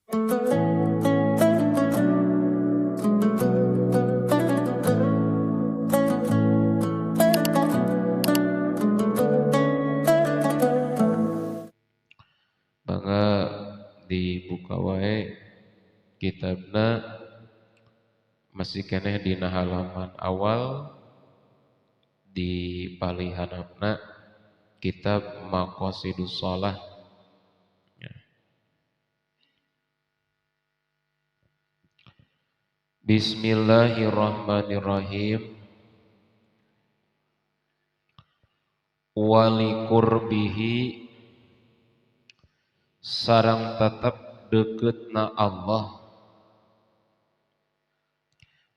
Mangga dibuka wae kitabna masih keneh dina halaman awal di palihanapna kitab Maqasidus Shalah. Bismillahirrahmanirrahim. Walikurbihi sareng tetep deketna Allah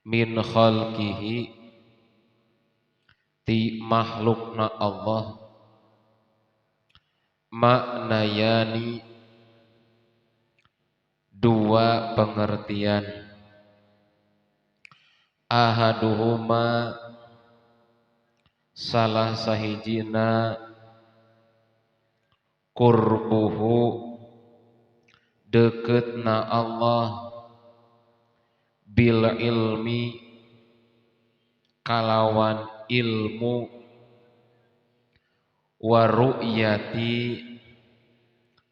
min khalqihi ti makhlukna Allah maknayani dua pengertian ahaduhuma salah sahijina qurbuhu deketna Allah bil ilmi kalawan ilmu wa ru'yati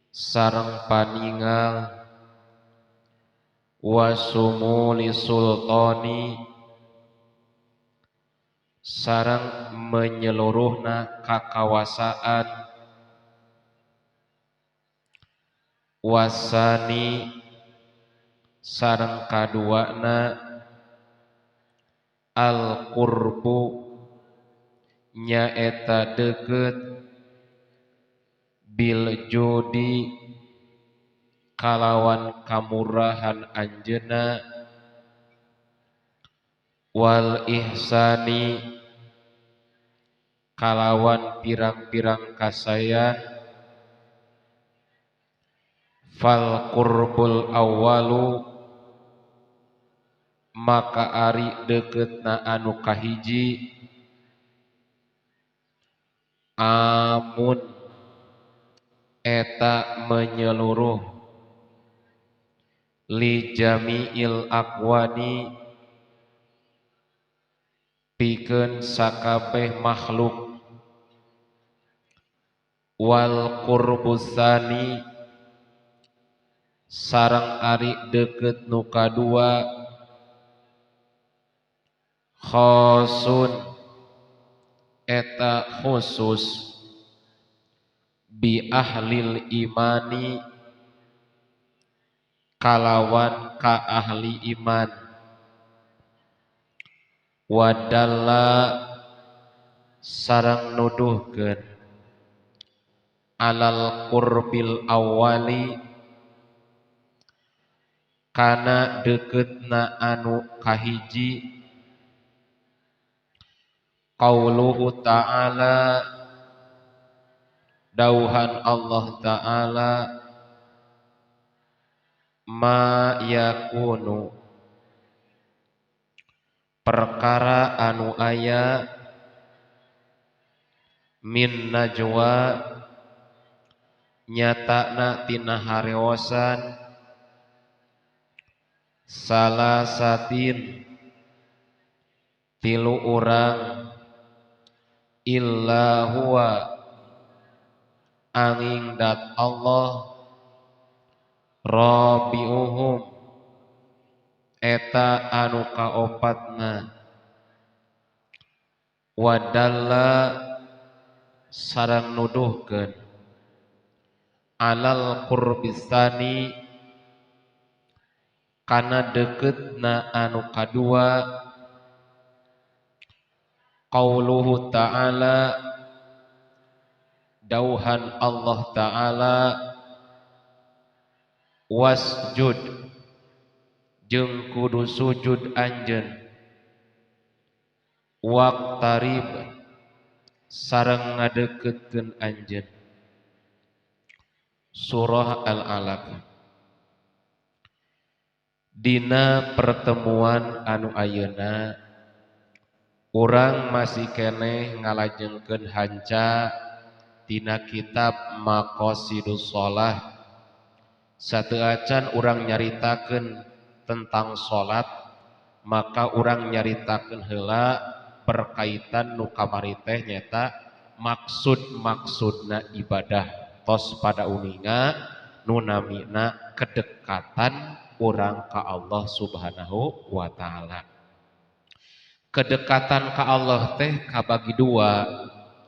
sareng paningal wa sumuli sultani sareng menyeluruhna kakawasaan wasani sareng kaduana al qurbu nyaeta deket bil judi kalawan kamurahan anjeuna wal ihsani kalawan pirang-pirang kasayan fal qurbul awwalu maka ari deketna anu kahiji amun eta menyeluruh li jami'il aqwani pikeun sakabeh makhluk wal qurbusani sareng ari deket nu kadua khosun eta khusus bi ahlil imani kalawan ka ahli iman wadalla sareng nuduhkeun alal qurbil awwali kana deketna anu kahiji qauluhu ta'ala dauhan Allah ta'ala ma yakunu perkara anu aya min najwa nyatana tina hareosan salasatin tilu urang illa huwa angin dat Allah rabiuhum eta anu kaopatna wadalla sareng nuduhkeun alal qurbisani kana deketna anu kadua qauluhu ta'ala dauhan Allah ta'ala wasjud jeung kudu sujud anjeun waqtarib sareng ngadeukeutkeun anjeun. Surah Al-Alaq. Dina pertemuan anu ayeuna urang masih keneh ngalajengkeun hanca tina kitab Maqasidus Shalah Sateuacan urang nyaritakeun tentang salat, maka urang nyaritakeun heula berkaitan nu kamari teh nyata maksud-maksudna ibadah tos pada uninga nu namina kedekatan urang ka Allah Subhanahu wa taala. Kedekatan ka Allah teh kabagi dua,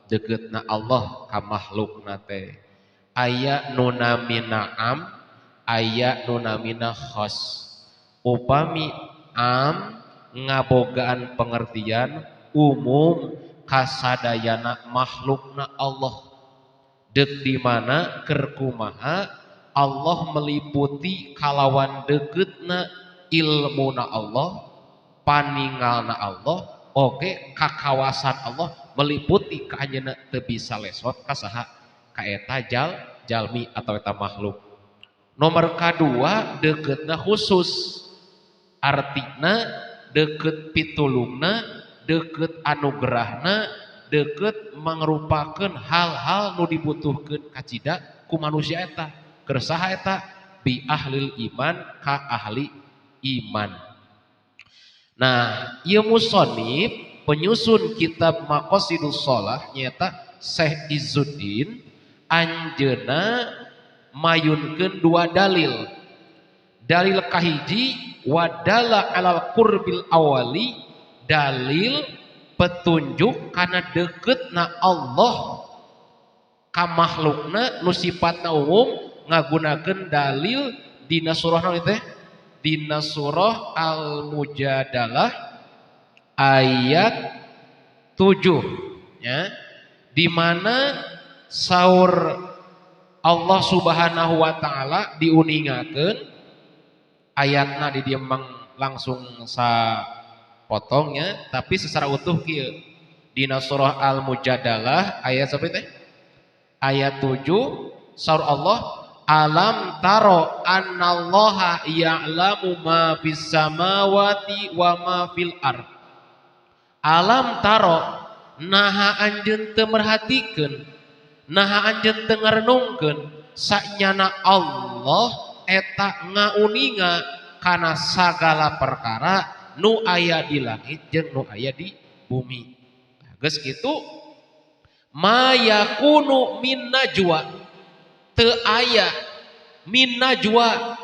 deketna Allah ka makhlukna teh. Aya nu namina am, aya nu namina khos. Upami am ngabogaan pengertian umum kasadayana makhlukna Allah. Dek di mana keur kumaha Allah meliputi kalawan deketna ilmuna Allah, paningalna Allah, oge kakawasan Allah meliputi ka anjeunna teu bisa lesot ka saha ka eta jalmi atau eta makhluk. Nomor kadua deketna khusus, artina deket pitulungna, deket anugerahna, deket mangrupakeun hal-hal nu dibutuhkeun kacida ku manusia eta. Keur saha eta? Bi ahlil iman ka ahli iman. Nah, ieu musannif penyusun kitab Maqasidus Shalah nyata Syekh Izzuddin anjeunna mayunkeun dua dalil. Dalil kahiji wadalla alal qurbil awali, dalil petunjuk kana deketna Allah ka makhlukna nu sifatna umum ngagunakeun dalil dina surah naon teh? Dina surah Al-Mujadalah ayat 7 ya, di mana saur Allah Subhanahu wa taala diuningakeun ayatna di dieu langsung sapotongnya, tapi secara utuh kieu dina surah Al-Mujadalah ayat sampai teh ayat 7 saur Allah alam taro annallaha ya'lamu ma fis samawati wa ma fil ard. Alam taro naha anjeun teu merhatikeun, naha anjeun teu ngarenungkeun sanyana Allah eta ngauninga kana sagala perkara nu aya di langit jeung nu aya di bumi. Geus kitu ma yakunu min najwa, teu aya min najwa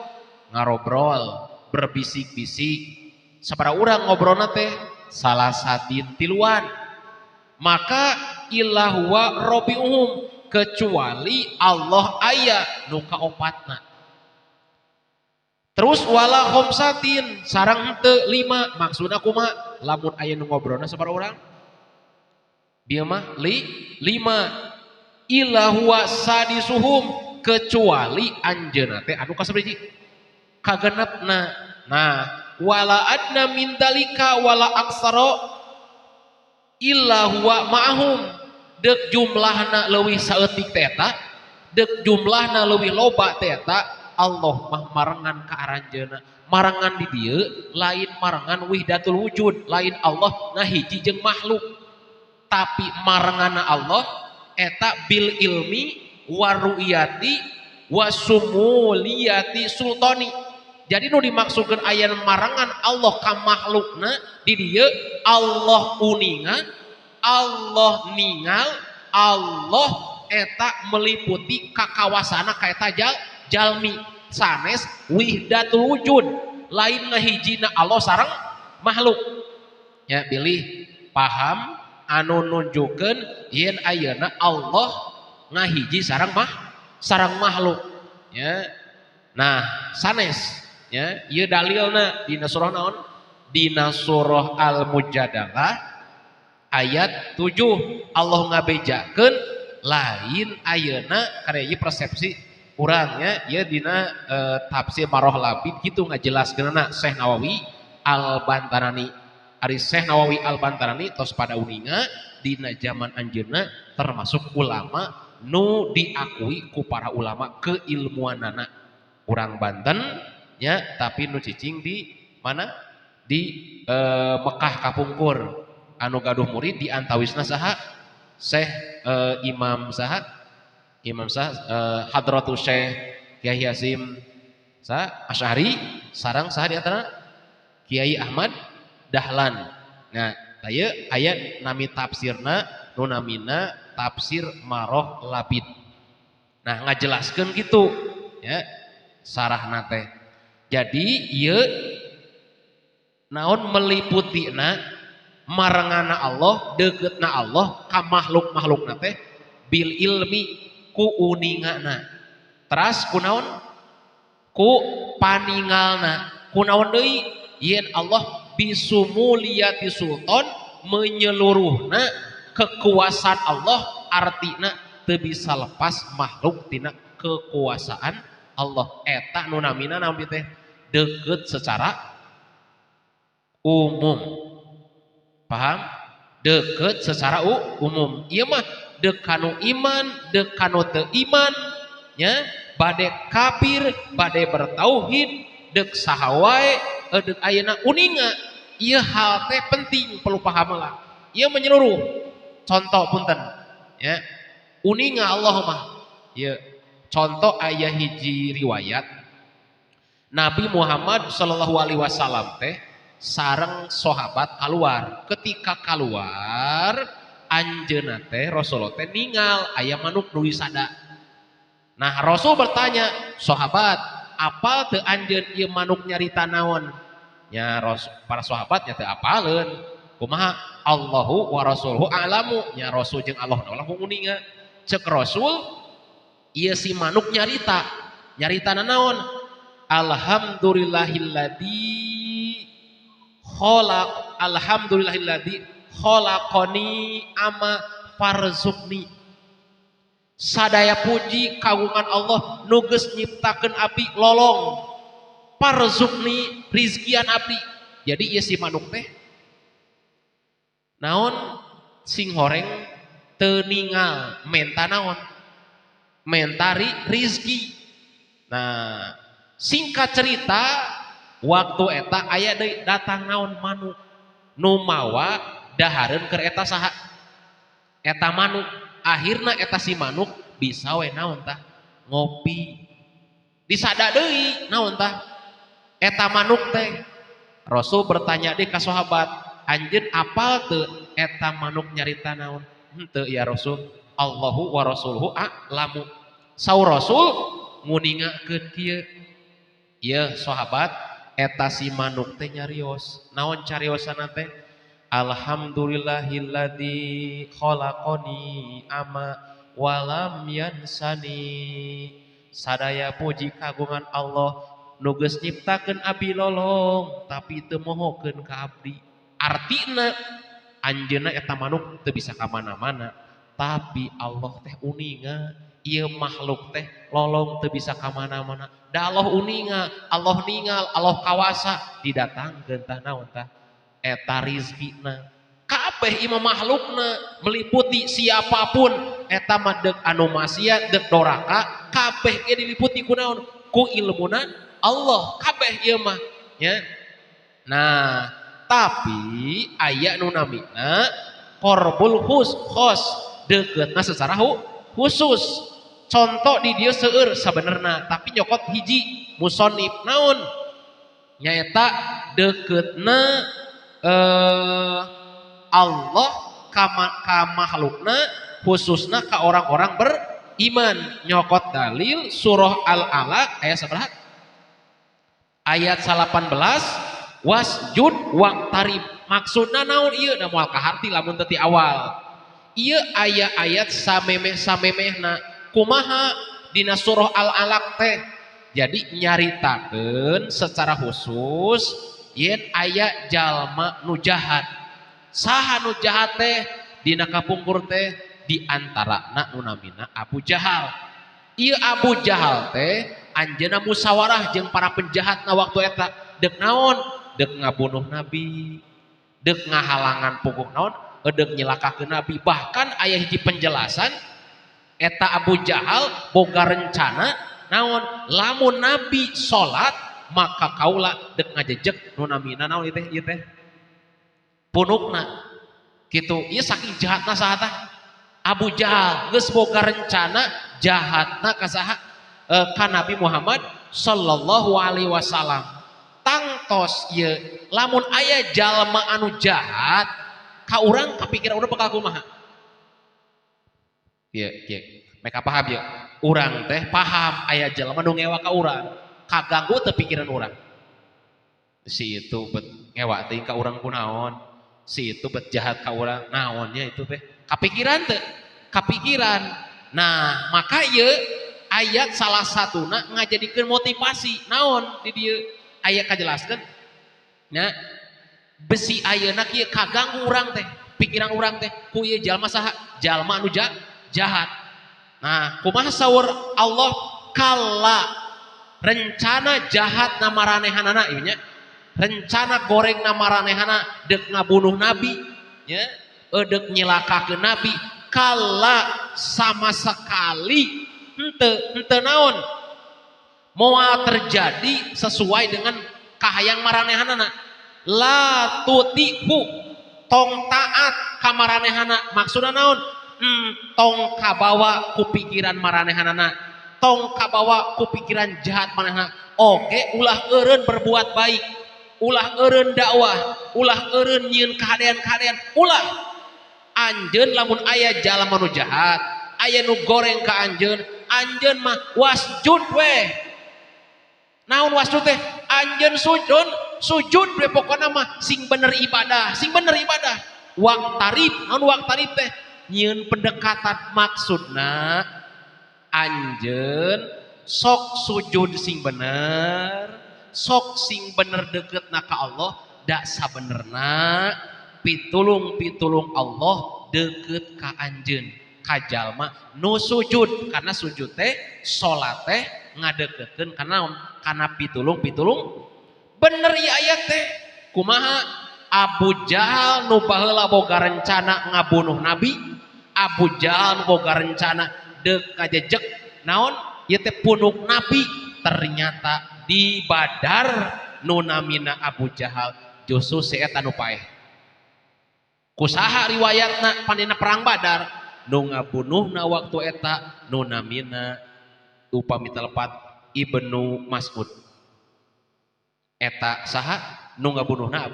ngarobrol berbisik-bisik sabaraha urang ngobrolna teh salah satin tiluan, maka ilahwa robiuhum kecuali Allah aya nu kaopatna. Terus wala khamsatin sareng henteu 5, maksudna kumaha? Lamun aya nu ngobrolna sabaraha urang? Bieu mah 5. Illa huwa sadisuhum kecuali anjeunna teh anu kasabaraha? Kagenepna. Nah, wala adna min dalika wala aksara illa huwa ma'ahum, deuk jumlahna leuwih saeutik teh eta, deuk jumlahna leuwih loba teh eta, Allah mah marangan ka aranjeunna. Marangan di dieu lain marangan wihdatul wujud, lain Allah ngahiji jeung makhluk. Tapi maranganna Allah eta bil ilmi waru'yati wasumuliyati sultani. Jadi nu dimaksudkeun aya marangan Allah ka makhlukna di dieu Allah uningan, Allah ningal, Allah eta meliputi kakawasana ka eta jalmi sanes wihdatul wujud, lain ngahijina Allah sareng makhluk. Ya, pilih paham anu nunjukkeun yen ayeuna Allah ngahiji sareng makhluk ya. Nah sanes ya, ieu dalilna dina surah naon? Dina surah Al-Mujadalah ayat 7 Allah ngabejakeun lain ayeuna karya ieu persepsi urangnya ieu dina tafsir Maroh Labib kitu ngajelaskeunna Syekh Nawawi Al-Bantarani. Ari Syekh Nawawi Al-Bantarani tos pada uninga dina zaman anjeunna termasuk ulama nu diakui ku para ulama keilmuanana. Urang Banten ya, tapi nu cicing di mana? Di Mekah kapungkur. Anu gaduh murid di antawisna saha? Syekh Imam saha? Imam saha? Hadratus Syekh Kyai Hasyim Asy'ari sareng saha di antara Kiai Ahmad Dahlan. Nah, taya aya nami tafsirna nu namina tafsir Maroh Labid. Nah, ngajelaskeun gitu ya sarahna teh. Jadi ieu naon meliputina marangana Allah, deukeutna Allah ka makhluk-makhlukna teh bil ilmi ku uningana. Teras kunaon? Ku paningalna. Kunaon deui? Yen Allah bisumuliyati sultan menyeluruhna kekuasaan Allah artina teu bisa lepas makhluk tina kekuasaan Allah. Eta nu namina naon teh deukeut secara umum. Paham? Deukeut secara umum. Ieu mah deuk kanu iman, deuk kanu teu iman, nya bade kafir, bade bertauhid, deuk saha wae, deuk ayeuna uninga. Ieu hal teh penting perlu paham lah. Ieu menyeluruh. Contoh punten, ya. Uninga Allah mah. Ieu contoh aya hiji riwayat Nabi Muhammad sallallahu alaihi wasallam teh sareng sahabat keluar. Ketika keluar anjeunna teh Rasulullah teh ningal aya manuk nu wisada. Nah, Rasul bertanya, "Sahabat, apal teu anjeun ieu manuk nyarita naon?" Nya para sahabat nya teu apaleun. Kumaha? Allahu wa rasuluhu a'lamu. Nya Rasul jeung Allah ulah nguninga. Cek Rasul, ieu si manuk nyarita. Nyaritana naon? Alhamdulillahilladzi khalaqani ama farzukni. Sadaya puji kagungan Allah nu geus nyiptakeun abdi lolong farzukni rizkian abdi. Jadi ieu si manuk teh naon sing horeng teu ningal menta naon? Menta rizki. Nah, singkat cerita waktu eta aya deui datang naon manuk nu mawa dahareun keur eta saha? Eta manuk. Akhirna eta si manuk bisa we naon tah? Ngopi. Disada deui naon tah? Eta manuk teh. Rasul bertanya deui ka sahabat, "Anjeun apal teu eta manuk nyarita naon?" "Henteu ya Rasul, Allahu wa rasuluhu a'lamu." Saur Rasul nguningakeun kieu. Ieu sahabat eta si manuk teh nyarios. Naon cariosana teh? Alhamdulillahilladzi khalaqani ama walam yansani. Sadaya puji kagungan Allah nu geus nyiptakeun abdi lolong tapi teu mohokeun ka abdi. Artina anjeunna eta manuk teu bisa ka mana-mana, tapi Allah teh uninga. Ieu makhluk teh lolong teu bisa ka mana-mana. Da Allah uninga, Allah ningal, Allah kawasa didatangkeun tah naon tah? Eta rizkina. Kabeh imam makhlukna meliputi siapapun eta mah deuk anu maksiat, deuk doraka, kabeh ge diliputi ku naon? Ku ilmuna Allah. Kabeh ieu mah, nya. Nah, tapi aya nu namina qorbul khos, deukeutna secara khusus. Contoh di dieu seueur sabenerna, tapi nyokot hiji musonif naon? Nyaeta deukeutna Allah ka makhlukna khususna ka orang-orang beriman. Nyokot dalil surah Al-Alaq ayat sabaraha? Ayat 18, wasjud waqtarib. Maksudna naon ieu? Da moal kaharti lamun teu ti awal. Ieu aya ayat samemeh-samemehna. Kumaha dina surah Al-Alaq teh? Jadi nyaritakeun secara khusus yen aya jalma nu jahat. Saha nu jahat teh? Dina kapungkur teh di antarana nu namina Abu Jahal. Ieu Abu Jahal teh anjeunna musyawarah jeung para penjahatna waktu eta. Deuk naon? Deuk ngabunuh Nabi, deuk ngahalangan punggung naon? Deuk nyelakakeun Nabi. Bahkan aya hiji penjelasan eta Abu Jahal boga rencana naon? Lamun Nabi salat maka kaula deuk ngajejeg nu namina naon ieu teh? Punukna. Kitu. Ieu saking jahatna saha tah? Abu Jahal geus boga rencana jahatna ka saha? Ka Nabi Muhammad sallallahu alaihi wasallam tangtos ye lamun aya jalma anu jahat ka urang kapikiran urang bakal kumaha ieu mereka paham ya urang teh paham aya jalma nu ngewa ka urang kaganggu teu pikiran urang si itu bet ngewa teh ka urang kunaon si itu bet jahat ka urang naonnya itu teh kapikiran teu kapikiran nah maka ieu ayat salah satuna ngajadikeun motivasi naon di dieu aya kajelaskeun nya besi ayeuna kieu kaganggu urang teh pikiran urang teh ku ieu jalma saha jalma anu jahat nah kumaha saur Allah kalla rencana jahat na maranehanana ieu nya rencana goreng na maranehanana deuk ngabunuh nabi nya deuk nyilakakeun nabi kalla sama sekali henteu naon moal terjadi sesuai dengan kahayang maranehanana la tutihu tong taat ka maranehanana maksudna naon tong kabawa ku pikiran maranehanana tong kabawa ku pikiran jahat maranehanana oge ulah eureun berbuat baik ulah eureun dakwah ulah eureun nyieun kahadean-kahadean ulah anjeun lamun aya jalma nu jahat aya nu goreng ka anjeun anjeun mah wasjud we naon wasjud teh anjeun sujud we pokona mah sing bener ibadah waqtarib naon waqtarib teh nyieun pendekatan maksudna anjeun sok sujud sing bener sok sing bener deketna ka Allah da sabenerna pitulung Allah deket ka anjeun ka jalma nu sujud karena sujud teh salat teh ngadekekeun kana pitulung bener ieu ayat teh kumaha Abu Jahal nu baheula boga rencana ngabunuh nabi Abu Jahal nu boga rencana deuk kajejeg naon ieu teh punuk nabi ternyata di Badar nu namina Abu Jahal justru si eta nu paeh kusaha riwayatna panina perang Badar nu ngabunuhna waktu eta nu namina upami telepat Ibnu Mas'ud eta saha nu ngabunuhna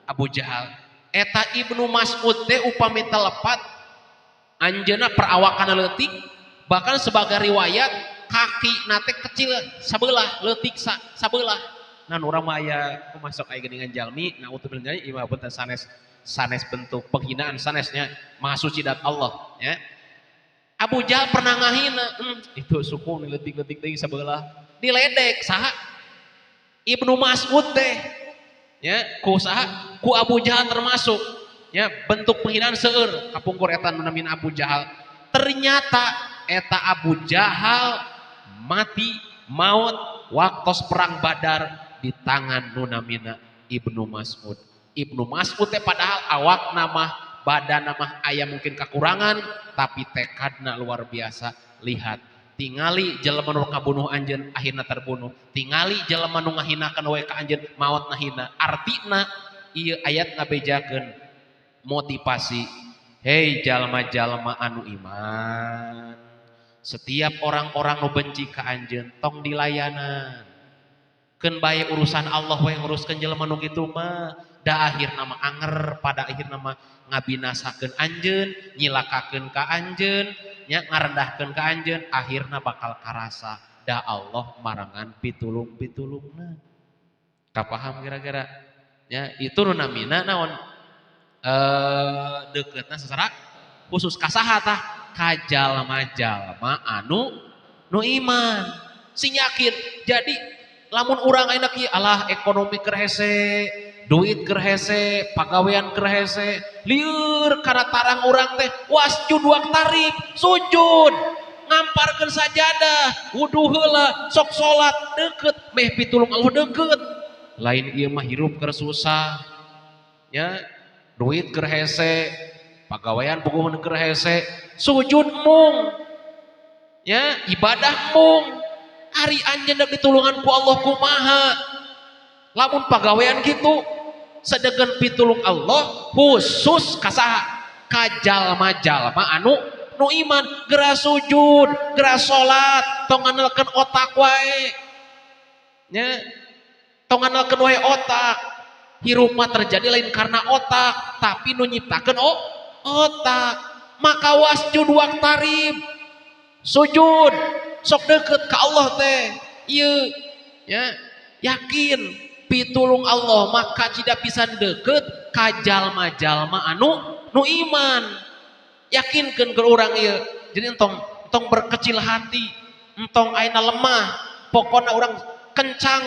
Abu Jahal eta Ibnu Mas'ud teh upami telepat anjeunna perawakan leutik bahkan sebagai riwayat kaki nate kecil sabelah leutik sabelah nan urang mah aya masuk aya geuningan jalmi naudzubillah imah punten sanes bentuk penghinaan sanesnya maha suci dat Allah ya Abu Jahal pernah ngahina itu suku leutik-leutik teh sabelah diledek saha Ibnu Mas'ud teh ya ku saha ku Abu Jahal termasuk ya bentuk penghinaan seueur kapungkur eta nu namina Abu Jahal ternyata eta Abu Jahal mati maut waktos perang Badar di tangan nu namina Ibnu Mas'ud teh padahal awak nama badan nama aya mungkin kekurangan tapi tekadna luar biasa lihat tingali jelema nu ngabunuh anjeun akhirna terbunuh tingali jelema nu ngahinakeun we ka anjeun maot nahina artina ieu ayat ngabejakeun motivasi hei jalma-jalma anu iman setiap orang-orang nu benci ka anjeun tong dilayanan keun bae urusan Allah we nguruskeun jelema nu kitu mah da akhirna mah anger pada akhirna mah ngabinasakeun anjeun nyilakakeun ka anjeun nya ngarendahkeun ka anjeun akhirna bakal karasa da Allah marangan pitulung-pitulungna kapaham kira-kira ya itu nu namina naon deketna secara khusus kasaha tah ka jalma-jalma anu nu iman sing yakin jadi lamun urang ayeuna kieu alah ekonomi keur hese duit keur hese pagawean keur hese lieur kana tarang urang teh wasjud waqtarib sujud ngamparkeun sajadah wudu heula sok salat deukeut meh pitulung Allah deukeut lain ieu mah hirup keur susah ya duit keur hese pagawean puguh keur hese sujud mung ya ibadah mung ari anjeun dak ditulungan ku Allah kumaha lamun pagawean gitu sedegen pitulung Allah khusus kasaha ka jalma-jalma anu nu iman geura sujud geura salat tong ngandelkeun otak wae nya tong ngandalkeun wae otak. Hirup mah terjadi lain karena otak, tapi nu nyiptakeun otak. Maka wasjud waqtarib, sujud sok deket ke Allah teh. Ieu ya, yakin pitulung Allah maka tidak bisa deket ka jalma-jalma anu nu iman. Yakinkeun ke urang ieu. Jadi entong berkecil hati, entong aina lemah, pokoknya orang kencang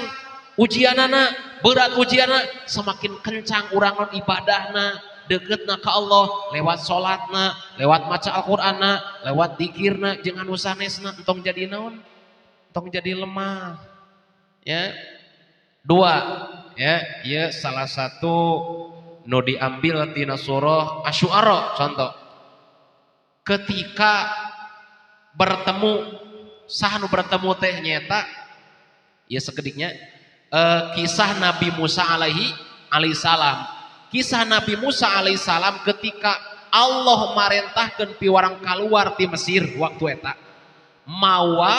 ujianana, berat ujianana, semakin kencang urang non ibadahna, deketna ka Allah lewat salatna, lewat maca Al-Qur'anna, lewat dzikirna, jeung anu sanesna, entong jadi naon? Entong jadi lemah. Ya. Dua, ya, ieu salah satu nu diambil tina surah Asy-Syu'ara contoh. Ketika bertemu sahnu bertemu teh nyata ya sekediknya kisah Nabi Musa alaihi salam. Kisah Nabi Musa alaihi salam ketika Allah marentahkeun piwarang kaluar ti Mesir waktu eta mawa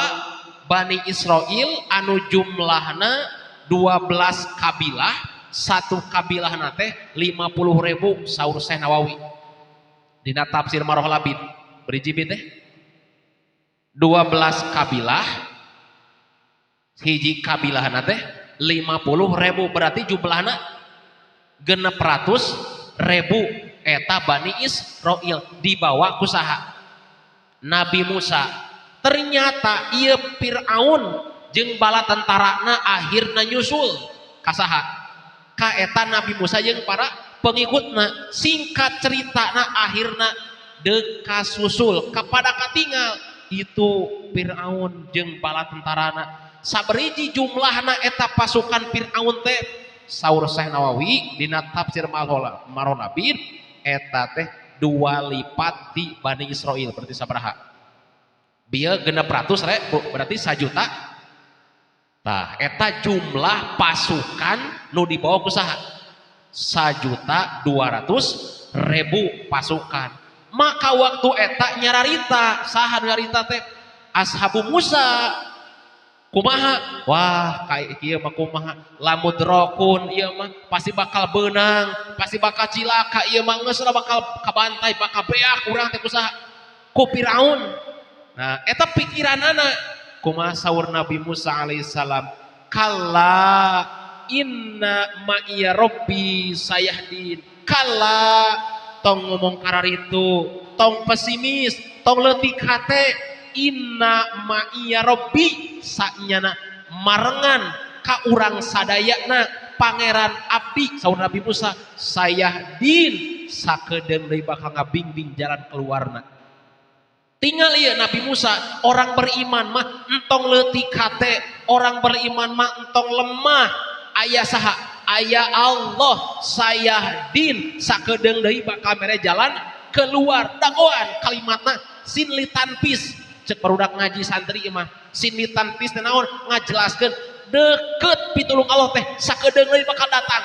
Bani Israil anu jumlahna 12 kabilah, satu kabilah teh 50.000 saur Syekh Nawawi dina tafsir Maroh Labid beriji teh 12 kabilah, hiji kabilah teh 50.000 berarti jumlahna 600.000 eta Bani Israil dibawa ku saha? Nabi Musa. Ternyata ieu Firaun jeung bala tentarana akhirna nyusul ka saha? Ka eta Nabi Musa jeung para pengikutna. Singkat ceritana akhirna deka susul kepada katinggal itu Firaun jeung bala tentarana. Saberiji jumlahna eta pasukan Firaun teh saur Syekh Nawawi dina tafsir Maroh Labid eta teh 2 lipat ti Bani Israil berarti sabaraha? Bieu 600.000 berarti 1 juta. Tah eta jumlah pasukan nu dibawa ku saha? 1.200.000 pasukan. Maka waktu eta nyararita saha nyararita teh ashabu Musa kumaha? Wah kayak ieu mah kumaha lamudrokun ieu mah pasti bakal beunang, pasti bakal cilaka ieu mah geus bakal kabantai, bakal beak urang teh ku saha? Ku Firaun. Nah eta pikiranana kumaha saur Nabi Musa alaihissalam, kalla inna ma'iya rabbi sayahdin. Kalla tong ngomong kararitu, tong pesimis, tong leutik hate, inna ma'iya rabbi sanyana marengan ka urang sadayana pangeran abdi saur Nabi Musa sayahdin sakedeung deui bakal ngabimbing jalan keluarna. Tinggal ieu Nabi Musa orang beriman mah entong leutik hate, orang beriman mah entong lemah. Aya saha? Aya Allah sayahdin sakedeung deui bakal mere jalan keluar. Dagoan kalimatna sin litanpis cek barudak ngaji santri mah sin litanpis teh naon? Ngajelaskeun deket pitulung Allah teh sakedeung deui bakal datang.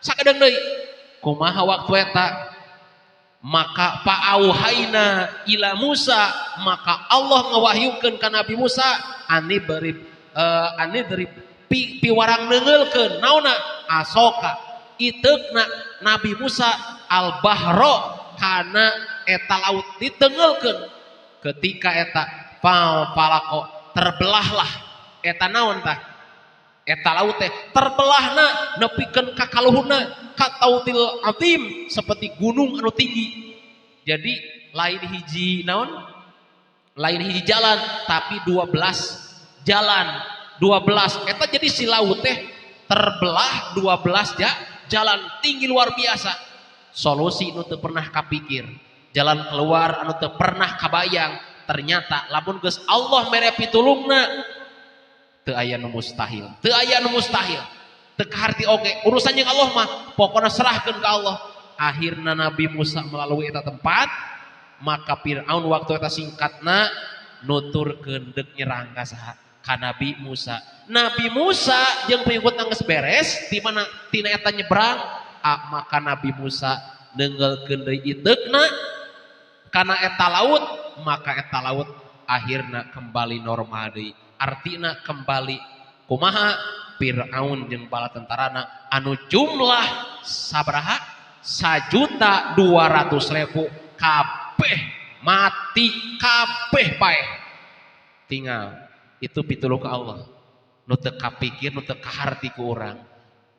Sakedeung deui. Kumaha waktu eta? Maka fa'auhaina ila Musa, maka Allah ngawahyukeun ka Nabi Musa anidrib piwarang neungeulkeun naonna asoka iteukna Nabi Musa al bahro kana eta laut ditengeulkeun. Ketika eta palako terbelahlah eta naon tah? Eta laut teh terbelahna nepikeun ka kaluhurna ka tautil azim seperti gunung anu tinggi. Jadi lain hiji naon? Lain hiji jalan tapi 12 jalan. 12 eta jadi si laut teh terbelah 12 jalan tinggi luar biasa. Solusi anu teu pernah kapikir, jalan keluar anu teu pernah kabayang, ternyata lamun geus Allah mere pitulungna teu aya nu mustahil, teu aya nu mustahil, teu kaharti oge urusan jeung Allah mah pokona serahkeun ka Allah. Akhirna Nabi Musa melalui eta tempat, maka Firaun waktu eta singkatna nuturkeun deuk nyerang ka saha? Ka Nabi Musa. Nabi Musa jeung pengikutna geus beres di mana tina eta nyebrang, maka Nabi Musa neungeulkeun deui iteukna kana eta laut, maka eta laut akhirna kembali normal deui. Artina kembali kumaha Fir'aun jeung bala tentarana anu jumlah sabaraha 1.200.000 kabeh mati kabeh paeh tinggal itu pitulung ke Allah nu teu kapikir nu teu kaharti ku urang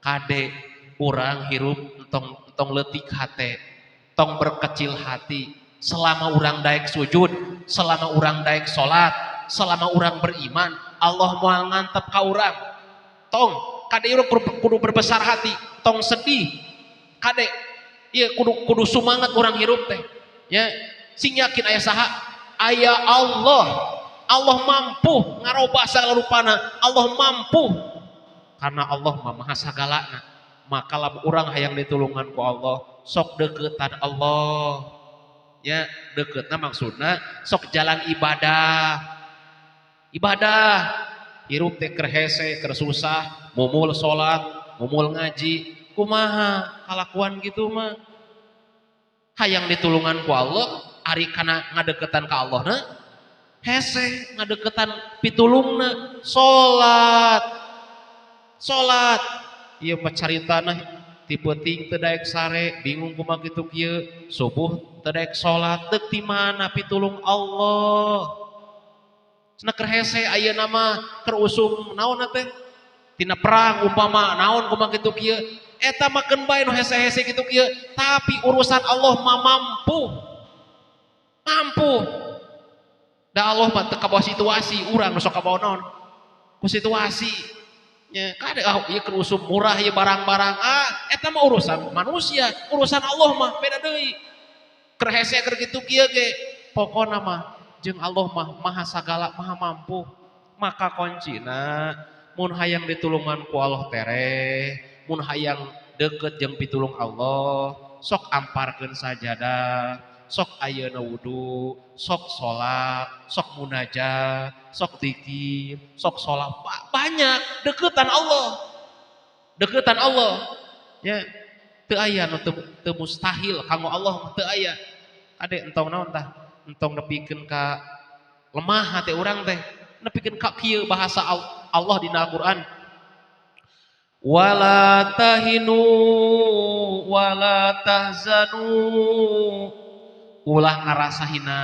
kade urang hirup entong leutik hate tong berkecil hati selama urang daek sujud selama urang daek salat selama urang beriman Allah moal ngantep ka urang tong kade urang kudu berbesar hati tong sedih kade ieu kudu sumangat urang hirup teh ya sing yakin aya saha aya Allah mampu ngarobah sagala rupana Allah mampu karena Allah maha sagalana maka lamun urang hayang ditulungan ku Allah sok deketan Allah ya deketna maksudna sok jalan ibadah hirup teh keur hese keur susah mumul salat mumul ngaji kumaha kalakuan gitu mah hayang ditulungan ku Allah ari kana ngadeketan ka Allah na hese ngadeketan pitulungna salat ieu mah caritana ti peuting teu daek sare bingung kumaha kitu kieu subuh teu daek salat deuk ti mana pitulung Allah cenah keur hese ayeuna mah keur usum naon teh tina perang umpama naon kumaha kitu kieu eta mah keun bae nu hese-hese kitu kieu tapi urusan Allah mah mampu da Allah mah teu kabawa situasi urang nu sok kabawa naon ku situasi nya kade ieu keur usum murah ieu barang-barang eta mah urusan manusia urusan Allah mah beda deui keur hese keur kitu kieu ge pokona mah jeung Allah mah maha sagala maha mampu maka kuncina mun hayang ditulungan ku Allah tere mun hayang deukeut jeung pitulung Allah sok amparkeun sajadah sok ayeuna wudu sok salat sok munajat sok zikir sok salat banyak deketan Allah ya teu aya nu teu mustahil kanggo Allah teu aya ade entong naon tah entong nepikeun ka lemah hate urang teh nepikeun ka kieu bahasa Allah dina Al-Qur'an wala tahinu wala tahzanu ulah ngarasahina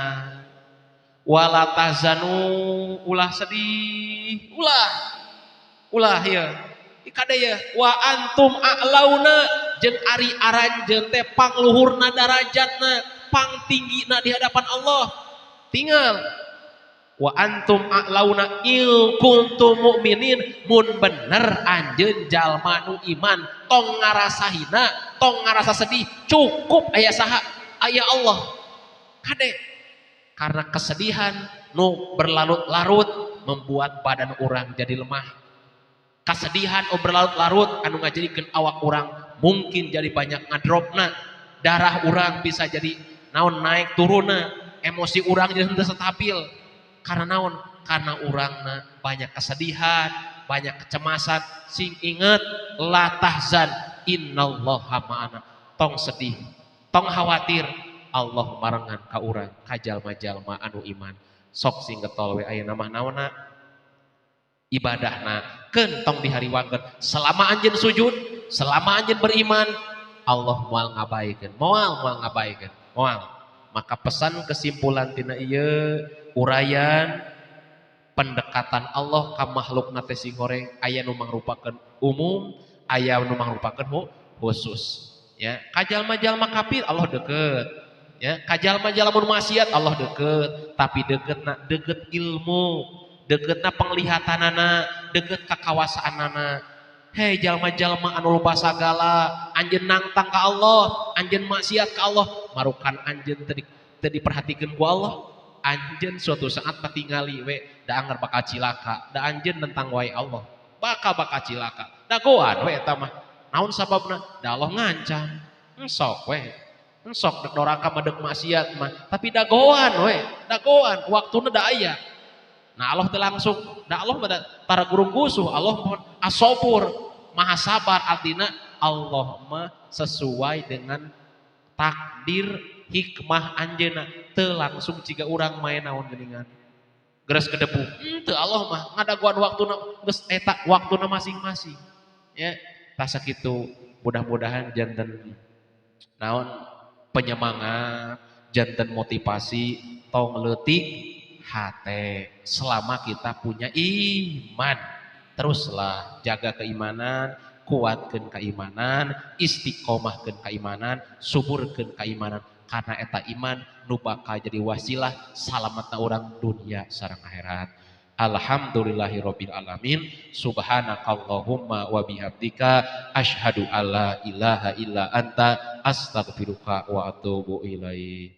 wala tahzanu ulah sedih ulah ya kade ya wa antum a'launa jeung ari aranjeun teh pangluhurna darajatna pangtinggina di hadapan Allah tinggal wa antum a'launa il kuntum mukminin mun bener anjeun jalma nu iman tong ngarasahina tong ngarasa sedih cukup aya saha aya Allah kade karena kesedihan nu berlarut-larut membuat badan orang jadi lemah kesedihan nu berlarut-larut anu ngajadikeun awak orang mungkin jadi banyak ngadropna darah orang bisa jadi naon naik turunna emosi orang jadi henteu stabil karena naon karena urangna banyak kesedihan banyak kecemasan sing inget la tahzan innallaha ma'ana tong sedih tong khawatir Allah marengan ka urang ka jalma-jalma anu iman sok sing getol we ayeuna mah naonna ibadahna keun tong dihariwangkeun selama anjeun sujud selama anjeun beriman Allah moal ngabaikeun moal ngabaikeun moal maka pesan kesimpulan tina ieu urayan pendekatan Allah ka makhlukna teh sing goreng aya nu mangrupakeun umum aya nu mangrupakeun khusus ya ka jalma-jalma kafir Allah deukeut ya ka jalma-jalma maksiat Allah deukeut tapi deukeut ilmu deuketna penglihatanana deukeut kakawasaanana hei jalma-jalma anu loba sagala anjeun nangtang ka Allah anjeun maksiat ka Allah marukan anjeun teu diperhatikeun ku Allah anjeun suatu saat patingali we da anger bakal cilaka da anjeun nentang wae Allah bakal cilaka da goan we eta mah naon sababna da Allah ngancam sok we sok dek doraka mah dek maksiat mah tapi dagoan we dagoan waktuna da aya nah Allah teh langsung da Allah mah para guru gusuh Allah mah as-sabur maha sabar artina Allah mah sesuai dengan takdir hikmah anjeunna teu langsung ciga urang main naon geuningan geus kedepu teu Allah mah ngadaguan waktuna geus eta waktuna masing-masing ya rasa kitu mudah-mudahan janten naon penyemangat janten motivasi tong leutik hate selama kita punya iman teruslah jaga keimanan kuatkeun keimanan istiqomahkeun keimanan suburkeun keimanan karena eta iman nu bakal jadi wasilah salamatna urang dunia sareng akhirat. Alhamdulillahirabbil alamin subhanakallahumma wa bihamdika asyhadu alla ilaha illa anta astaghfiruka wa atubu ilaik.